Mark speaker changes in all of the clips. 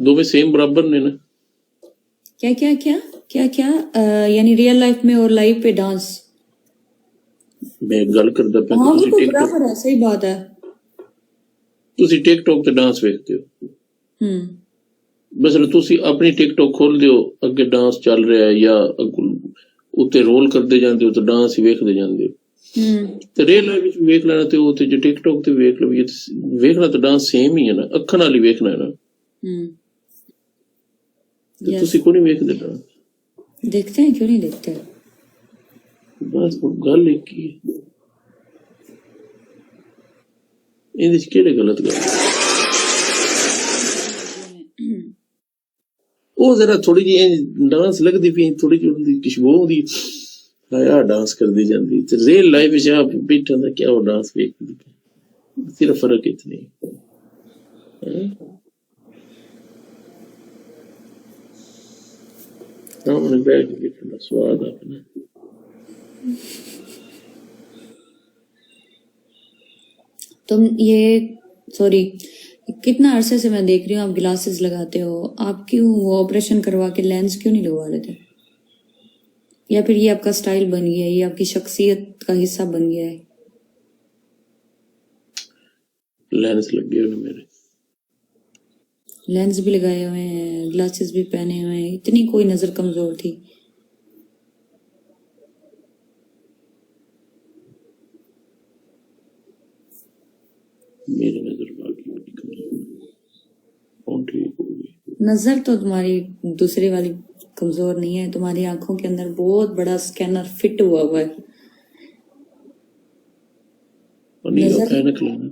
Speaker 1: दोवें same बराबर ने ना।
Speaker 2: क्या क्या क्या क्या क्या यानी रियल लाइफ में और लाइव पे डांस?
Speaker 1: मैं गल करदा पिया
Speaker 2: हाँ
Speaker 1: कि
Speaker 2: वो
Speaker 1: तुसी
Speaker 2: तो
Speaker 1: टिकटॉक
Speaker 2: बराबर है, सही बात है।
Speaker 1: तुसी टिकटॉक ते डांस वेखदे हो, मसलन तुसी अपनी टिकटॉक खोल दियो, अगे डांस चल रहा है या उत्ते रोल करदे जांदे हो तो डांस ही वेखदे जांदे हो। ते रियल लाइफ विच वेख लेना ते उत्ते जे टिकटॉक ते वेख लो, ये वेखना तो डांस सेम ही है ना, अखां नाल ही वेखना है ना। ते
Speaker 2: यस,
Speaker 1: तुसी को नहीं वेखदे डांस?
Speaker 2: देखते हैं, क्यों नहीं देखते?
Speaker 1: बस गल एक ही है, इहदे च केह्ड़ी गलत गल है? ਉਹ ਜ਼ਰਾ ਥੋੜੀ ਜਿਹੀ ਡਾਂਸ ਲੱਗਦੀ ਪਈ, ਥੋੜੀ ਜਿਹੀ ਉਹਦੀ ਖੁਸ਼ਬੂ ਦੀ ਆਇਆ ਡਾਂਸ ਕਰਦੀ ਜਾਂਦੀ, ਤੇ ਰੀਅਲ ਲਾਈਫ ਵਿੱਚ ਆਪ ਬੈਠਾ ਦਾ ਕਿਆ ਉਹ ਡਾਂਸ ਵੇਖਦੀ ਪਈ, ਸਿਰਫ ਫਰਕ ਇਤਨਾ ਹੀ ਸਾਹਮਣੇ ਬੈਠ ਕੇ ਵੇਖਣ ਦਾ ਸਵਾਦ ਆਪਣਾ।
Speaker 2: तुम ये सॉरी कितना अरसे से मैं देख रही हूँ आप ग्लासेस लगाते हो, आप क्यों वो ऑपरेशन करवा के लेंस क्यों नहीं लगवा लेते? या फिर ये आपका स्टाइल बन गया है, ये आपकी शख्सियत का हिस्सा बन गया है?
Speaker 1: लेंस लगे हुए मेरे,
Speaker 2: लेंस भी लगाए हुए हैं, ग्लासेस भी पहने हुए हैं, इतनी कोई नजर कमजोर थी?
Speaker 1: मेरी नजर बाकी बड़ी कमजोर, कौन ठीक होगी?
Speaker 2: नजर तो तुम्हारी दूसरी वाली कमजोर नहीं है, तुम्हारी आंखों के अंदर बहुत बड़ा स्कैनर फिट हुआ हुआ है।
Speaker 1: और नहीं
Speaker 2: नजर
Speaker 1: ऐनक लेना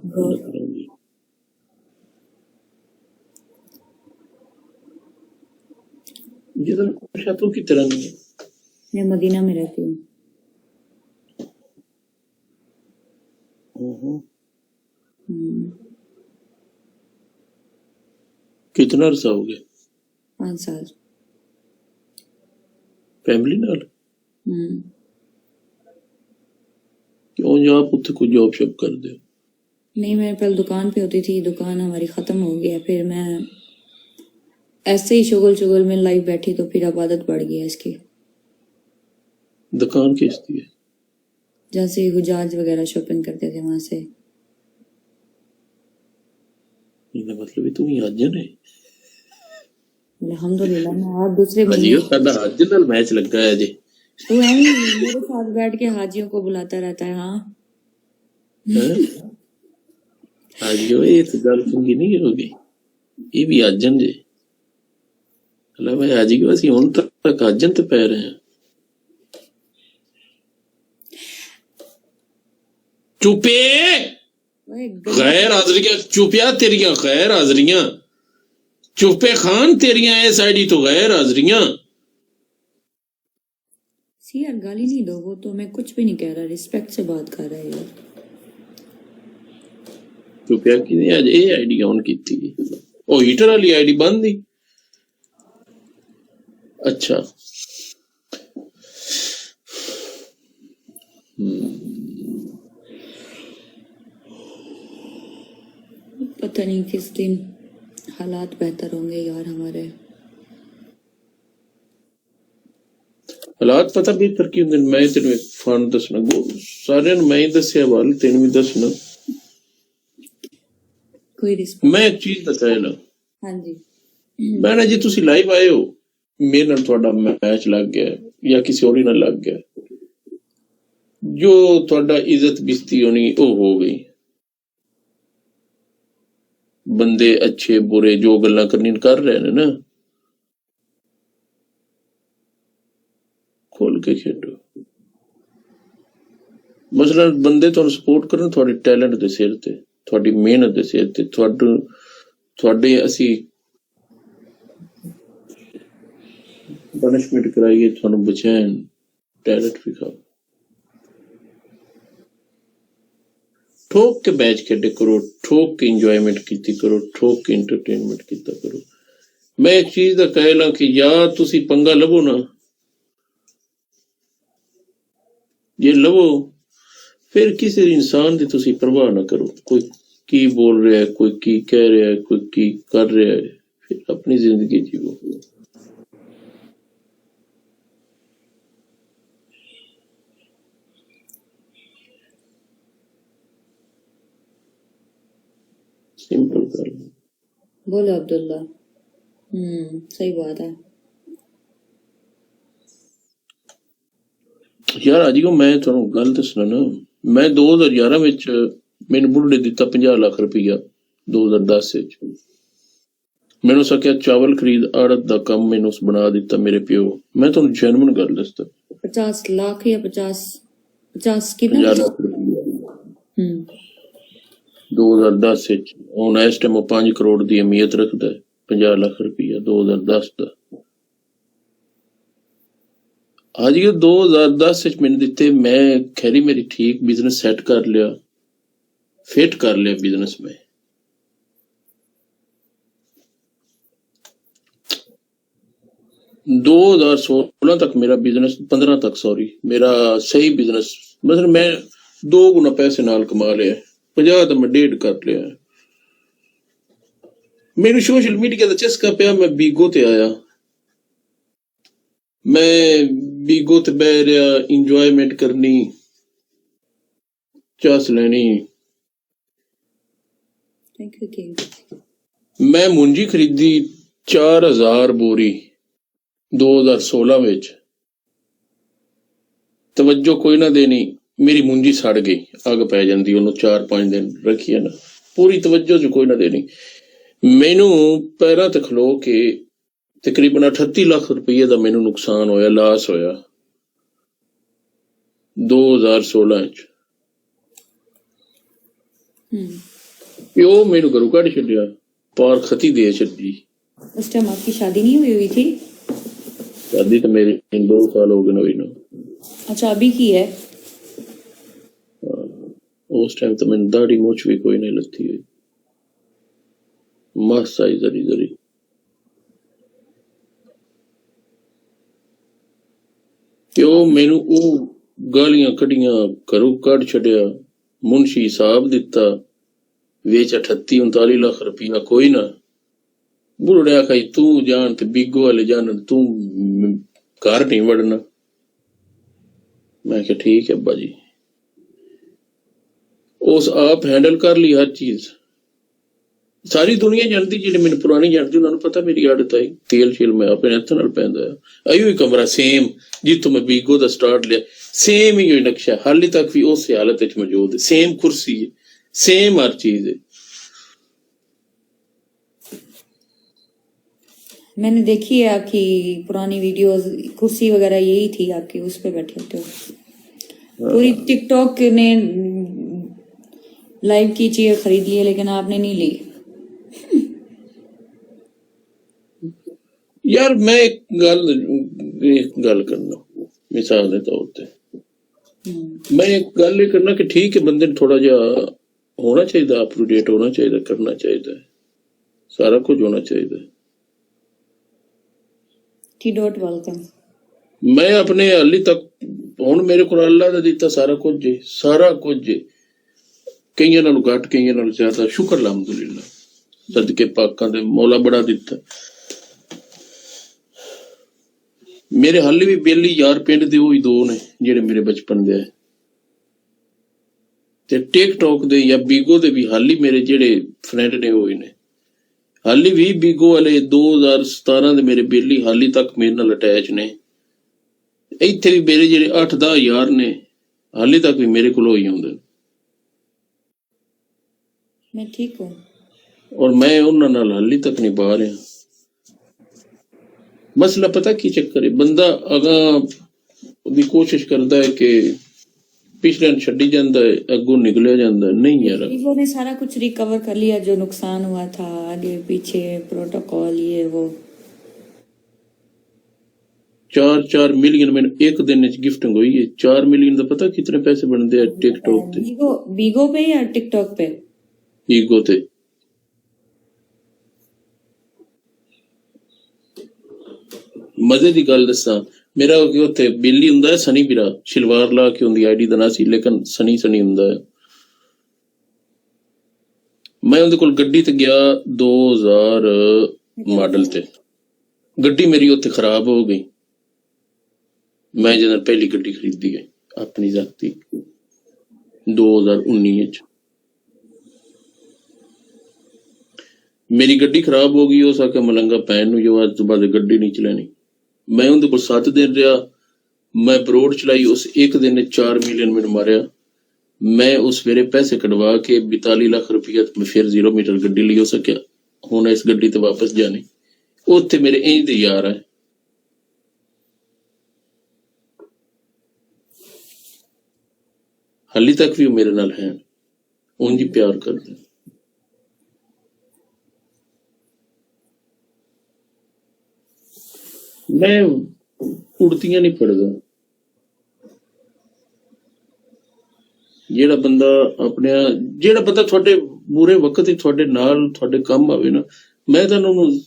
Speaker 1: जिधर शतों की तरह नहीं है।
Speaker 2: मैं मदीना में रहती हूँ।
Speaker 1: कितना अरसा हो गया?
Speaker 2: 5 साल।
Speaker 1: फैमिली नाल? क्यों जो आप उत्थे कोई जॉब शॉब कर दे?
Speaker 2: नहीं, मैं पहले दुकान पे होती थी, दुकान हमारी खत्म हो गया, फिर मैं ऐसे ही शुगल में लाइव बैठी, तो फिर अब आदत बढ़ गई है इसकी।
Speaker 1: दुकान किसकी है?
Speaker 2: जैसे हुजाज वगैरह शॉपिंग करते थे वहां से।
Speaker 1: मतलब तुम ही हजन है?
Speaker 2: अल्हम्दुलिल्लाह, मैं और दूसरे
Speaker 1: हाजियों सादा हज नाल मैच लगा है जी।
Speaker 2: तो है ही मेरे साथ बैठ के हाजियों को बुलाता रहता है। हाँ
Speaker 1: हाजियों ये तो गल चंगी नहीं होगी, ये भी हजन जी। अल्लाह भाई हाजी को ਅਸੀਂ ਹੁਣ तक हजन ਤੇ पै रहे हैं। चुपे गैर हाजरियां, चुपिया तेरियां गैर हाजरियां, चुपे खान तेरियां इस आईडी तो गैर हाजरियां।
Speaker 2: सी यार गाली नहीं दो, वो तो मैं कुछ भी नहीं कह रहा, रिस्पेक्ट से बात कर रहा है यार।
Speaker 1: चुपिया की ने आज ये आईडी ऑन की थी, ओ हीटर वाली आईडी बंद थी। अच्छा
Speaker 2: पता नहीं किस दिन हालात बेहतर होंगे यार हमारे।
Speaker 1: हालात पता बेहतर की होंगे? मैं तेन एक फन दसना, सारे मैं ही दसिया वाल, तेन भी दसना।
Speaker 2: कोई रिस्पेक्ट?
Speaker 1: मैं एक चीज बताया ना।
Speaker 2: हाँ जी।
Speaker 1: मैं ना जी तुसी लाइव आए हो, मेरे नाल थोड़ा मैच लग गया या किसी और नाल लग गया, जो थोड़ा इज्जत बिस्ती होनी वो हो गई। बंदे अच्छे बुरे जो गल्ला करनी कर रहे हैं ना, खोल के खेडो। मसलन बंदे तुहानू सपोर्ट करन थोड़े टैलेंट दे सिर ते, थोड़ी मेहनत दे सिर ते, थोड़े असी पनिशमेंट कराइए, थानू बचैन टैलेंट विखाओ। ठोक के मैच खेडे करो, ठोक के इंजॉयमेंट कीती करो, ठोक के इंटरटेनमेंट कीता करो। मैं एक चीज दा कह ला कि या तुसी पंगा लवो ना, ये लवो फिर किसी इंसान की तुसी परवाह ना करो, कोई की बोल रहा है, कोई की कह रहा है, कोई की कर रहा है, फिर अपनी जिंदगी जीवो। सिंपल कर।
Speaker 2: बोलो अब्दुल्ला। सही बात है।
Speaker 1: यार अज को मैं तुहानू गल दसना ना, मैं 2011 ਵਿੱਚ ਮੈਨੂੰ ਬੁੱਢੇ ਦਿੱਤਾ 50 ਲੱਖ ਰੁਪਈਆ 2010 ਵਿੱਚ। ਮੈਨੂੰ ਸਕਿਆ ਚਾਵਲ ਖਰੀਦ ਆੜਤ ਦਾ ਕੰਮ ਮੈਨੂੰ ਬਣਾ ਦਿੱਤਾ ਮੇਰੇ ਪਿਓ। ਮੈਂ ਤੁਹਾਨੂੰ ਜੈਨੂਇਨ ਗੱਲ ਦੱਸਦਾ,
Speaker 2: 50 लाख या 50 कितना?
Speaker 1: 50 ਲੱਖ ਰੁਪਈਆ 2010 ਵਿੱਚ। ਹੁਣ ਇਸ ਟਾਈਮ ਉਹ 5 ਕਰੋੜ ਦੀ ਅਹਿਮੀਅਤ ਰੱਖਦਾ ਹੈ। 50 ਲੱਖ ਰੁਪਈਆ 2010 ਦਾ। ਅੱਜ 2010 ਵਿੱਚ ਮੈਨੂੰ ਦਿੱਤੇ। ਮੈਂ ਖੈਰੀ ਮੇਰੀ ਠੀਕ ਬਿਜ਼ਨਸ ਸੈੱਟ ਕਰ ਲਿਆ, ਫਿੱਟ ਕਰ ਲਿਆ ਬਿਜ਼ਨਸ ਮੈਂ। दो 2016 तक मेरा बिजनेस 15 तक सॉरी मेरा सही बिजनेस मतलब मैं 2 गुना पैसे नाल कमा लिया। 50 तो मैं 1.5 कर लिया। मेनू सोशल मीडिया का चस्का पिया। मैं बीगो ते आया, मैं बीगो ते बह रहा, इंजॉयमेंट करनी, चस लेनी। मैं मुंजी खरीदी 4000 बोरी 2016 ਵਿੱਚ। ਤਵੱਜੋ ਕੋਈ ਨਾ ਦੇਣੀ, ਮੇਰੀ ਮੁੰਜੀ ਸੜ ਗਈ, ਅੱਗ ਪੈ ਜਾਂਦੀ ਉਹਨੂੰ। 4-5 ਦਿਨ ਰੱਖੀ ਨਾ, ਪੂਰੀ ਤਵੱਜੋ ਚ ਕੋਈ ਨਾ ਦੇਣੀ। ਮੈਨੂੰ ਪੈਰਾਂ ਤੇ ਖਲੋ ਕੇ ਤਕਰੀਬਨ 38 ਲੱਖ ਰੁਪਏ ਦਾ ਮੈਨੂੰ ਨੁਕਸਾਨ ਹੋਇਆ, ਲਾਸ ਹੋਇਆ 2016 ਚ। ਪਿਓ ਮੈਨੂੰ ਘਰੋਂ ਕੱਢ ਛੱਡਿਆ, ਪਾਰ ਖਤੀ ਦੇ ਛੱਡੀ।
Speaker 2: उस टाइम आपकी शादी नहीं हुई थी?
Speaker 1: शादी तो मेरी 2 साल हो गए हुई ना।
Speaker 2: अच्छा, अभी की है?
Speaker 1: उस टाइम तो मैंने दाढ़ी मूछ भी कोई नहीं लगती हुई, मस्त आई जरी जरी। क्यों मैनू वो गालियां कढ़ियां, घरों कढ़ छड़िया, मुंशी हिसाब दिता, वेच 38-39 लाख रुपया कोई ना। बुढ़े आखा तू जान ते बीगो वाले जान, तू घर नहीं वड़ना। मैं क्या ठीक है अब्बा जी। उस आप हैंडल कर ली हर चीज। सारी दुनिया जानती, जी मैंने पुरानी जानती उन्होंने पता मेरी आदत आई। तेल शेल मैं अपने हथ नाल पैंदा है। अयो ही कमरा सेम जितों मैं बीगो दा स्टार्ट लिया, सेम ही नक्शा हाली तक भी उस हालत विच मौजूद है। सेम कुर्सी है, सेम हर चीज है।
Speaker 2: मैंने देखी है आपकी पुरानी वीडियोस, कुर्सी वगैरह यही थी आपकी, उस पे बैठे होते हो। पूरी टिकटॉक ने लाइव की चीज खरीद ली है, लेकिन आपने नहीं ली।
Speaker 1: यार मैं एक गल करना मिसाल दे तौर पे, मैं एक गल ये करना कि ठीक है बंदे ने थोड़ा जा होना चाहिए, अप टू डेट होना चाहिए, करना चाहिए, सारा कुछ होना चाहिए। मैं अपने हाली तक हुण मेरे को अल्लाह दा दिता सारा कुछ है, सारा कुछ है। कईयां नालों घट, कईयां नालों ज्यादा, शुक्र अल्हम्दुलिल्लाह, सदके पाकां दे मौला बड़ा दिता। मेरे हाली भी बेली यार पिंड दे ओही 2 ने जेड़े मेरे बचपन दे ते टिकटॉक दे या बीगो दे भी हाली मेरे जेड़े फ्रेंड ने ओही ने। हाली भी बीगो वाले 2017 दे मेरे बेली हाली तक मेरे नाल अटैच ने। इत्थे भी मेरे जेड़े 8-10 यार ने हाली तक भी मेरे कोल होई आउंदे।
Speaker 2: मैं ठीक हूं
Speaker 1: और मैं उन्हां नाल हाली तक नहीं पा रहा। मसला पता की चक्कर है, बंदा अगा दी कोशिश करता है कि पिछले छड्डी जांदा है, अगों निकलिया जांदा है। नहीं यार,
Speaker 2: वीवो ने सारा कुछ रिकवर कर लिया, जो नुकसान हुआ था, आगे पीछे प्रोटोकॉल ये वो।
Speaker 1: 4 मिलियन मैंने एक दिन गिफ्टिंग हुई है। 4 मिलियन का पता कितने पैसे बनते हैं टिकटॉक पे?
Speaker 2: बीगो पे या टिकटॉक पे?
Speaker 1: बीगो ते। मजे की गल दसा, मेरा उत्थे बिल्ली हुंदा है सनी बिरा, शलवार ला के उनकी आईडी दा नाम सी, लेकिन सनी सनी हुंदा है। मैं उनके कोल गड्डी ते गया 2000 ਮਾਡਲ ਤੇ ਗੱਡੀ ਮੇਰੀ ਉੱਥੇ ਖਰਾਬ ਹੋ ਗਈ। ਮੈਂ ਜਦੋਂ ਪਹਿਲੀ ਗੱਡੀ ਖਰੀਦੀ ਹੈ ਆਪਣੀ ਜ਼ਾਤੀ 2019 ਚ, ਮੇਰੀ ਗੱਡੀ ਖਰਾਬ ਹੋ ਗਈ। ਉਸ ਆਖਿਆ ਮਲੰਗਾ ਪੈਣ ਨੂੰ ਜੋ ਅੱਜ ਤੋਂ ਬਾਅਦ ਗੱਡੀ ਨਹੀਂ ਚਲਾਣੀ। ਮੈਂ ਉਹਦੇ ਕੋਲ 7 ਦਿਨ ਰਿਹਾ। ਮੈਂ ਬਰੋਡ ਚਲਾਈ। ਉਸ ਇੱਕ ਦਿਨ ਨੇ 4 ਮਿਲੀਅਨ ਮੈਨੂੰ ਮਾਰਿਆ। ਮੈਂ ਉਸ ਸਵੇਰੇ ਪੈਸੇ ਕਢਵਾ ਕੇ 42 ਲੱਖ ਰੁਪਇਆ ਫਿਰ 0 ਮੀਟਰ ਗੱਡੀ ਲਈ ਹੋ ਸਕਿਆ। ਹੁਣ ਇਸ ਗੱਡੀ ਤੇ ਵਾਪਸ ਜਾਣੀ। ਉੱਥੇ ਮੇਰੇ ਇੰਜ ਦੇ ਯਾਰ ਹੈ। ਹਾਲੀ ਤੱਕ ਵੀ ਉਹ ਮੇਰੇ ਨਾਲ ਹੈ, ਉਂਝ ਹੀ ਪਿਆਰ ਕਰਦੇ। ਮੈਂ ਉੜਤੀਆਂ ਨਹੀਂ ਪੜਦਾ। ਜਿਹੜਾ ਬੰਦਾ ਤੁਹਾਡੇ ਬੁਰੇ ਵਕਤ ਹੀ ਤੁਹਾਡੇ ਨਾਲ ਤੁਹਾਡੇ ਕੰਮ ਆਵੇ ਨਾ, ਮੈਂ ਤਾਂ ਉਹਨੂੰ,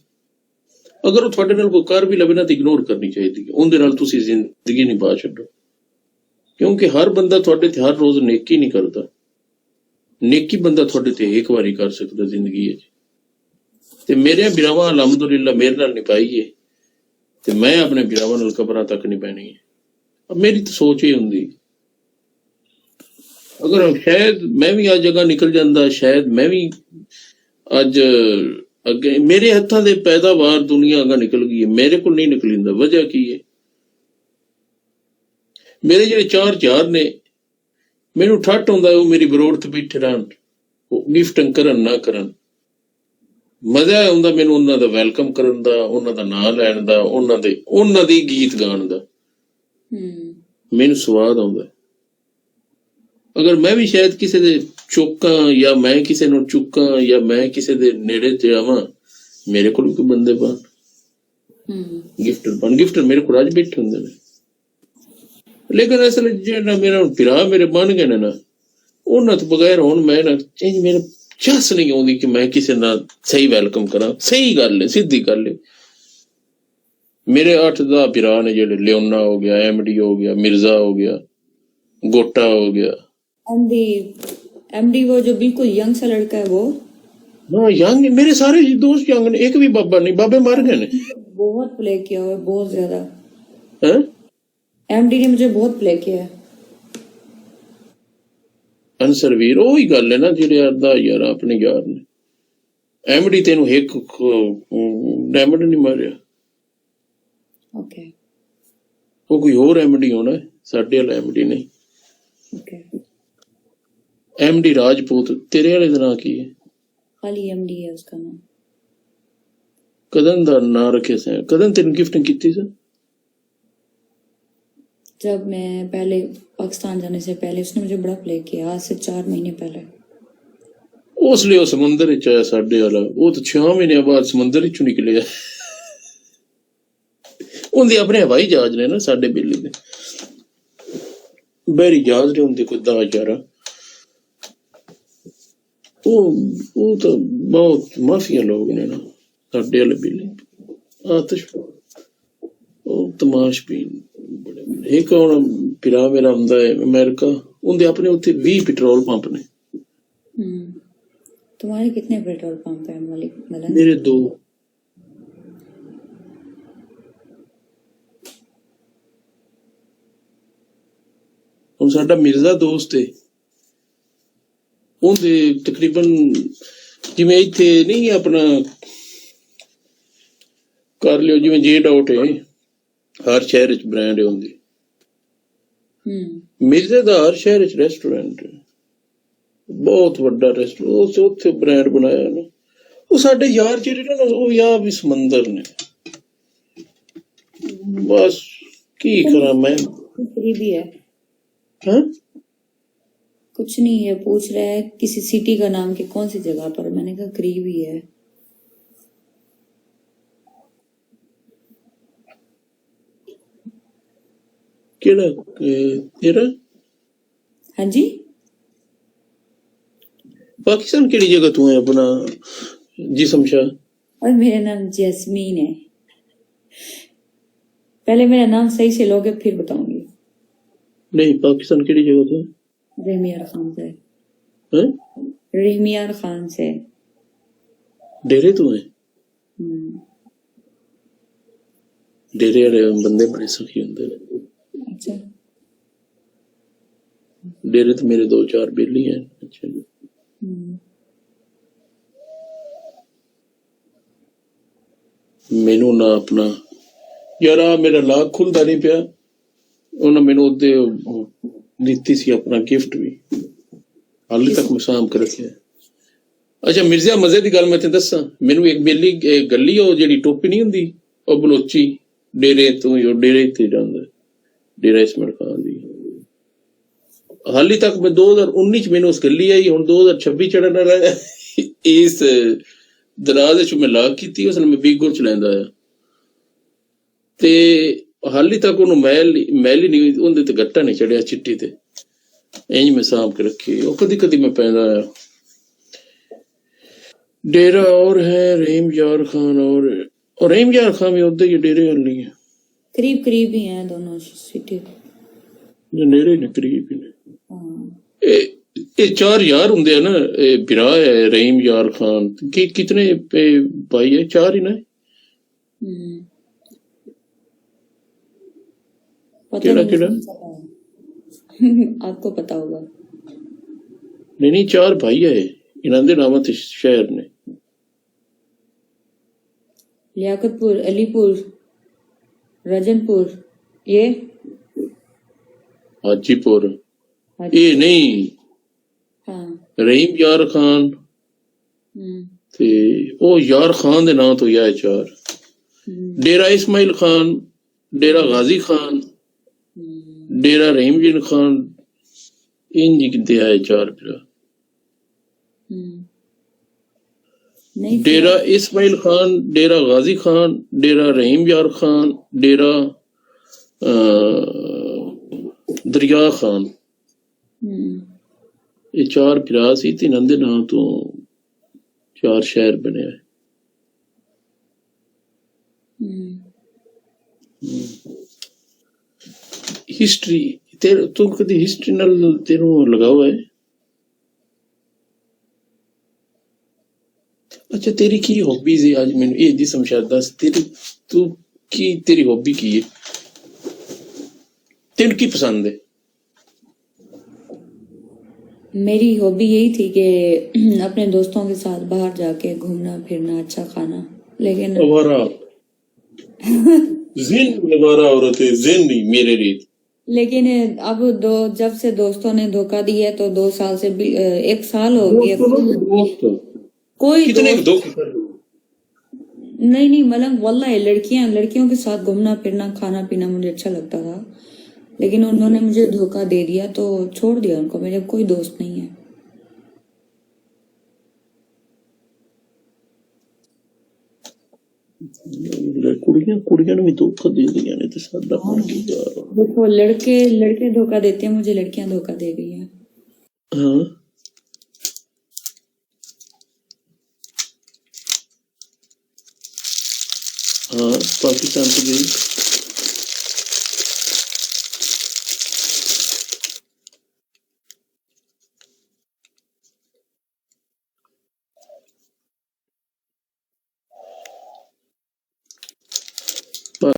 Speaker 1: ਅਗਰ ਉਹ ਤੁਹਾਡੇ ਨਾਲ ਕੋਈ ਕਰ ਵੀ ਲਵੇ ਨਾ ਤਾਂ ਇਗਨੋਰ ਕਰਨੀ ਚਾਹੀਦੀ ਹੈ। ਉਹਦੇ ਨਾਲ ਤੁਸੀਂ ਜ਼ਿੰਦਗੀ ਨਹੀਂ ਪਾ ਛੱਡੋ, ਕਿਉਂਕਿ ਹਰ ਬੰਦਾ ਤੁਹਾਡੇ ਤੇ ਹਰ ਰੋਜ਼ ਨੇਕੀ ਨਹੀਂ ਕਰਦਾ। ਨੇਕੀ ਬੰਦਾ ਤੁਹਾਡੇ ਤੇ ਇੱਕ ਵਾਰੀ ਕਰ ਸਕਦਾ ਜ਼ਿੰਦਗੀ ਵਿੱਚ। ਤੇ ਮੇਰੇ ਬਿਰਾਵਾਂ ਅਲਹਮਦੁਲਿਲਾ ਮੇਰੇ ਨਾਲ ਨਹੀਂ ਪਾਈ ਹੈ, ਤੇ ਮੈਂ ਆਪਣੇ ਬਿਰਾਵਾਂ ਨਾਲ ਕਬਰਾਂ ਤੱਕ ਨਹੀਂ ਪੈਣੀ ਹੈ। ਮੇਰੀ ਤਾਂ ਸੋਚ ਹੀ ਹੁੰਦੀ, ਅਗਰ ਸ਼ਾਇਦ ਮੈਂ ਵੀ ਅੱਜ ਜਗ੍ਹਾ ਨਿਕਲ ਜਾਂਦਾ, ਸ਼ਾਇਦ ਮੈਂ ਵੀ ਅੱਜ ਅੱਗੇ ਮੇਰੇ ਹੱਥਾਂ ਦੇ ਪੈਦਾਵਾਰ ਦੁਨੀਆ ਅੱਗਾ ਨਿਕਲ ਗਈ ਹੈ, ਮੇਰੇ ਕੋਲ ਨਹੀਂ ਨਿਕਲਿੰਦਾ। ਵਜ੍ਹਾ ਕੀ ਹੈ? ਮੇਰੇ ਜਿਹੜੇ 4 ਯਾਰ ਨੇ, ਮੈਨੂੰ ਠੱਠ ਹੁੰਦਾ ਉਹ ਮੇਰੀ ਬਰੋੜ ਤੇ ਬੈਠੇ ਰਹਿਣ, ਉਹ ਗਿਫਟਿੰਗ ਕਰਨ ਨਾ ਕਰਨ। ਮਜ਼ਾ ਆਉਂਦਾ ਮੈਨੂੰ ਉਹਨਾਂ ਦਾ ਵੈਲਕਮ ਕਰਨ ਦਾ, ਉਹਨਾਂ ਦਾ ਨਾਂ ਲੈਣ ਦਾ, ਉਹਨਾਂ ਦੀ ਗੀਤ ਗਾਣ ਦਾ ਮੈਨੂੰ ਸਵਾਦ ਆਉਂਦਾ। ਅਗਰ ਮੈਂ ਵੀ ਸ਼ਾਇਦ ਕਿਸੇ ਦੇ ਚੁੱਕਾਂ, ਜਾਂ ਮੈਂ ਕਿਸੇ ਨੂੰ ਚੁੱਕਾਂ, ਜਾਂ ਮੈਂ ਕਿਸੇ ਦੇ ਨੇੜੇ ਤੇ ਆਵਾਂ, ਮੇਰੇ ਕੋਲ ਵੀ ਕੋਈ ਬੰਦੇ ਬਣ ਗਿਫਟਰ ਮੇਰੇ ਕੋਲ ਅੱਜ ਬੈਠੇ ਹੁੰਦੇ ਨੇ। ਲੇਕਿਨ ਅਸਲ ਜਿਹੜਾ ਮੇਰਾ ਭਰਾ ਮੇਰੇ ਬਣ ਗਏ ਨੇ ਨਾ, ਉਹਨਾਂ ਤੋਂ ਬਗੈਰ ਹੁਣ ਮੈਂ ਨਾ ਮੇਰੇ ਚੱਸ ਨਹੀਂ ਆਉਂਦੀ ਕਿ ਮੈਂ ਕਿਸੇ ਨਾਲ ਸਹੀ ਵੈਲਕਮ ਕਰਾਂ। ਸਹੀ ਗੱਲ ਹੈ, ਸਿੱਧੀ ਗੱਲ ਹੈ। ਮੇਰੇ 8-10 ਭਰਾ ਨੇ ਜਿਹੜੇ, ਲਿਓਨਾ ਹੋ ਗਿਆ, MD ਹੋ ਗਿਆ, ਮਿਰਜ਼ਾ ਹੋ ਗਿਆ, गोटा हो गया।
Speaker 2: MD वो जो बिल्कुल यंग सा लड़का है वो?
Speaker 1: हाँ यंग, मेरे सारे दोस्त यंग ने, एक भी बाबा नहीं, बाबे मर गए ने।
Speaker 2: बहुत प्ले किया हुआ है, बहुत ज्यादा। MD ने मुझे बहुत प्ले किया है।
Speaker 1: अंसर वीर ਉਹੀ ਗੱਲ ਹੈ ਨਾ ਜਿਹੜੇ ਯਾਰ ਯਾਰ ਆਪਣੇ ਯਾਰ ਨੇ। MD ਤੈਨੂੰ ਇੱਕ ਡਾਇਮੰਡ ਨਹੀਂ ਮਾਰਿਆ।
Speaker 2: ਓਕੇ,
Speaker 1: ਉਹ ਕੋਈ ਹੋਰ MD ਹੋਣਾ, ਸਾਡੇ ਵਾਲਾ MD ਨਹੀਂ।
Speaker 2: Okay,
Speaker 1: MD Rajput. तेरे वाले का नाम की है?
Speaker 2: खाली MD है उसका नाम।
Speaker 1: कदन दा नाम रखे से? कदन तेन गिफ्टिंग की थी सर?
Speaker 2: जब मैं पहले पाकिस्तान जाने से पहले उसने मुझे बड़ा प्ले किया, आज से 4 महीने पहले।
Speaker 1: उस लिए समुंदर च आया साडे वाला, वो तो 6 महीने बाद समुंदर चों निकलिया। उनके अपने हवाई जहाज ने ना, साडे बिल्ली दे बहरी जहाज ने होंगे कोई 10-11। वो तो बहुत माफिया लोग ने ना साडे वाले बिल्ली। आतिश तमाशबीन बड़े। एक हुण पिरा मेरा आंदा है अमेरिका, उनके अपने उत्थे 20 पेट्रोल पंप ने।
Speaker 2: तुम्हारे कितने पेट्रोल पंप है मलिक मलन?
Speaker 1: मेरे 2। ਹੁਣ ਸਾਡਾ ਮਿਰਜ਼ਾ ਦੋਸਤ ਹੈ, ਉਹਦੇ ਤਕਰੀਬਨ ਜਿਵੇਂ ਇੱਥੇ ਨਹੀਂ ਆਪਣਾ ਕਰ ਲਿਓ, ਜਿਵੇਂ ਜੇ ਡਾਊਟ ਹੈ ਹਰ ਸ਼ਹਿਰ ਚ ਬ੍ਰਾਂਡ ਹੈ ਉਹਦੀ। ਮਿਰਜ਼ੇ ਦਾ ਹਰ ਸ਼ਹਿਰ ਚ ਰੈਸਟੋਰੈਂਟ ਹੈ, ਬਹੁਤ ਵੱਡਾ ਰੈਸਟੋਰੈਂਟ, ਉੱਥੇ ਬ੍ਰਾਂਡ ਬਣਾਇਆ ਨਾ। ਉਹ ਸਾਡੇ ਯਾਰ ਜਿਹੜੇ ਨਾ, ਉਹ ਯਾਰ ਵੀ ਸਮੁੰਦਰ ਨੇ। ਬਸ ਕੀ ਕਰਾਂ मैं।
Speaker 2: गरीबी है।
Speaker 1: हाँ?
Speaker 2: कुछ नहीं है, पूछ रहा है किसी सिटी का नाम कि कौन सी जगह पर। मैंने कहा करीब ही है।
Speaker 1: केड़ा तेरा?
Speaker 2: हाँ जी,
Speaker 1: पाकिस्तान केड़ी जगह तू है अपना जिसम शाह?
Speaker 2: और मेरा नाम जैस्मीन है। पहले मेरा नाम सही से लोगे फिर बताऊंगी।
Speaker 1: नहीं, पाकिस्तान केड़ी जगह तू?
Speaker 2: रहमियार खान से।
Speaker 1: हैं?
Speaker 2: रहमियार खान से।
Speaker 1: डेरे तू है? डेरे वाले बंदे बड़े सखी होंगे ने।
Speaker 2: अच्छा
Speaker 1: डेरे तो मेरे 2-4 बेली हैं। अच्छा जी। मैनू ना अपना यार आ मेरा लाख खुलता नहीं पिया, उन्हें मैनू ओदे दिती सी अपना गिफ्ट भी, हाले तक मैं साम के रखिया। अच्छा मिर्जा मजे की गल मैं तेन दसा, मैनू एक बेली गली ओ जेडी टोपी नहीं हुंदी ओ बलोची डेरे तो डेरे ते जांदा, डेरा इसमत खान दी। हाली तक मैं 2019 च मैनू उस गली आई, हुण 2026 चढ़न वाला है। इस दराज च मैं लाक की उसने मैं बीगो च लैंदा है ते हाली तक ਉਹਨੂੰ ਮੈਲ ਹੀ ਨਹੀਂ ਉਹਦੇ ਤੇ ਗੱਟਾ ਨਹੀਂ ਚੜਿਆ ਚਿੱਟੀ ਤੇ, ਇੰਜ ਮੈਂ ਸਾਂਭ ਕੇ ਰੱਖੀ। ਉਹ ਕਦੀ ਕਦੀ ਮੈਂ ਪੈਂਦਾ ਆ। डेरा और है रहीम यार खान, और रहीम यार खान भी उधर ही डेरे वाली है,
Speaker 2: करीब करीब ही हैं दोनों सिटी।
Speaker 1: नेड़े ने करीब ही ने। ये 4 यार होंगे है ना, बिरा है रहीम यार खान कि कितने भाई है? 4 ही ना। केड़ा केड़ा
Speaker 2: आपको पता होगा।
Speaker 1: नहीं 4 भाई है इन्हां दे नाम ते शहर ने,
Speaker 2: लियाकतपुर, अलीपुर, रजनपुर, ये
Speaker 1: हाजीपुर। ये नहीं
Speaker 2: हाँ
Speaker 1: रहीम यार खान ते ओ यार खान दे नाम तो या 4। डेरा इस्माइल खान, डेरा गाजी खान, डेरा रहीमजीन खान, इंज किते आए 4 फिर। डेरा इस्माइल खान, डेरा गाजी खान, डेरा रहीम यार खान, डेरा दरिया खान, ये 4 फिरा सी। तिन्हां दे नाम तो 4 शहर बने है। हिस्ट्री तेरे तू कदी हिस्ट्री नाल तेरू लगावा है? अच्छा तेरी की हॉबीज है? आज मैंने ये दी समझा दस, तेरी तू की तेरी हॉबी की है? तेन की पसंद है?
Speaker 2: मेरी हॉबी यही थी कि अपने दोस्तों के साथ बाहर जाके घूमना फिरना, अच्छा खाना। लेकिन
Speaker 1: अवारा जिन नवारा औरत है, जिन नहीं मेरे रीत।
Speaker 2: लेकिन अब जब से दोस्तों ने धोखा दिया तो 2 साल से 1 साल हो गया। कोई
Speaker 1: कितने
Speaker 2: नहीं मतलब वल्लाह लड़कियों के साथ घूमना फिरना खाना पीना मुझे अच्छा लगता था, लेकिन उन्होंने मुझे धोखा दे दिया तो छोड़ दिया उनको। मेरे कोई दोस्त नहीं है।
Speaker 1: कुड़ियां ने भी धोखा दे दिया ने तो सादा बन गया यार।
Speaker 2: देखो लड़के धोखा देते हैं, मुझे लड़कियां धोखा दे गई हैं।
Speaker 1: हाँ हाँ पाकिस्तान से गई।